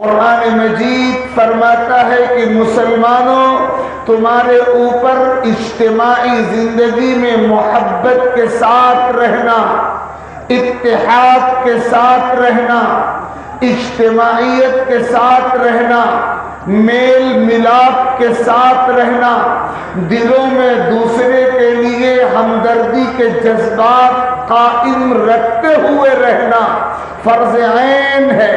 कुरान मजीद फरमाता है कि मुसलमानों, तुम्हारे ऊपर इज्तिमाई जिंदगी में मोहब्बत के साथ रहना, इत्तेहाद के साथ रहना, इज्तिमाइयत के साथ रहना, मेल मिलाप के साथ रहना, दिलों में दूसरे के लिए हमदर्दी के जज्बात कायम रखते हुए रहना फर्ज ऐन है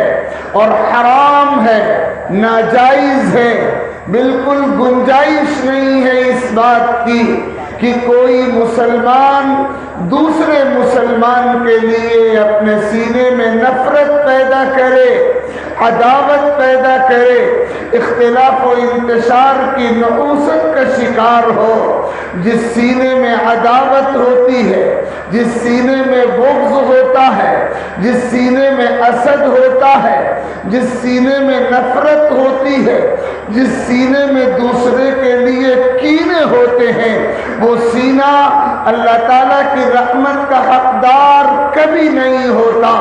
और हराम है, नाजायज है। बिल्कुल गुंजाइश नहीं है इस बात की कि कोई मुसलमान दूसरे मुसलमान के लिए अपने सीने में नफरत पैदा करे, अदावत पैदा करे, इख्तिलाफ व इंतशार की नहूसत का शिकार हो। जिस सीने में अदावत होती है, जिस सीने में बुग़्ज़ होता है, जिस सीने में असद होता है, जिस सीने में नफरत होती है, जिस सीने में दूसरे के लिए कीने होते हैं, वो सीना अल्लाह ताला की रहमत का हकदार कभी नहीं होता।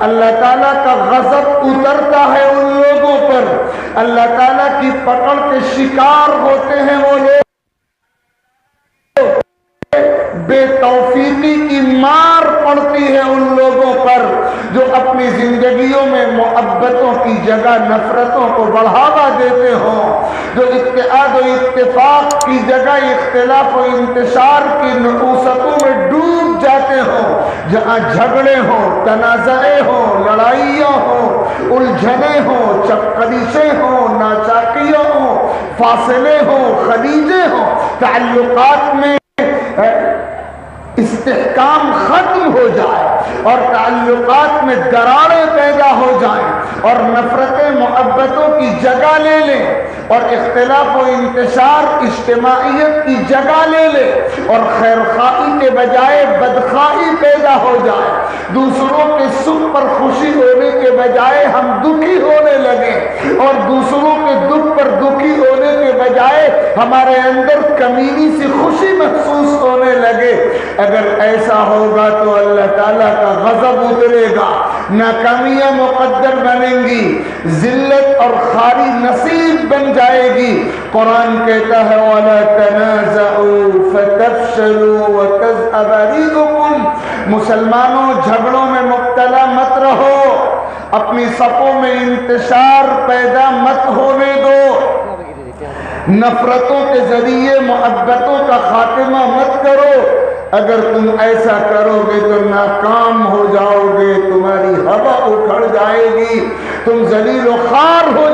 अल्लाह ताला का गज़ब उतरता है उन लोगों पर, अल्लाह ताला की पकड़ के शिकार होते हैं वो लोग, बेतौफीकी की मार पड़ती है उन लोगों पर जो अपनी जिंदगियों में मोहब्बतों की जगह नफरतों को बढ़ावा देते हों, जो इत्तेहाद और इत्तेफाक की जगह इख्तिलाफ और इंतशार की नहूसतों में डूब जाते हों, जहाँ झगड़े हों, तनाज़े हों, लड़ाइयाँ हों, उलझने हों, चक्करिशें हों, नाचाकियाँ हों, फासले हों, खलीजे हों, ताल्लुकात में इस्तेहकाम खत्म हो जाए और ताल्लुकात में दरारें पैदा हो जाएं और नफरतें मोहब्बतों की जगह ले लें और इख्तिलाफ व इंतशार इज्तिमाइयत की जगह ले ले और खैरखाई के बजाय बदखाई पैदा हो जाए, दूसरों के सुख पर खुशी होने के बजाय हम दुखी होने लगे और दूसरों के दुख पर दुखी होने के बजाय हमारे अंदर कमीनी सी खुशी महसूस होने लगे। अगर ऐसा होगा तो अल्लाह ताला का गज़ब उतरेगा, नाकामियां मुक़द्दर बनेंगी, जिल्लत और खारी नसीब बन जाएगी। कुरान कहता है वला तनाज़उ फतफशलू व तज़हब रिहुकुम, मुसलमानों झगड़ों में मुब्तला मत रहो, अपनी सफ़ों में इंतशार पैदा मत होने दो, नफरतों के जरिए मोहब्बतों का खात्मा मत करो। अगर तुम ऐसा करोगे तो नाकाम हो जाओगे, तुम्हारी हवा उखड़ जाएगी, तुम जलील व खार हो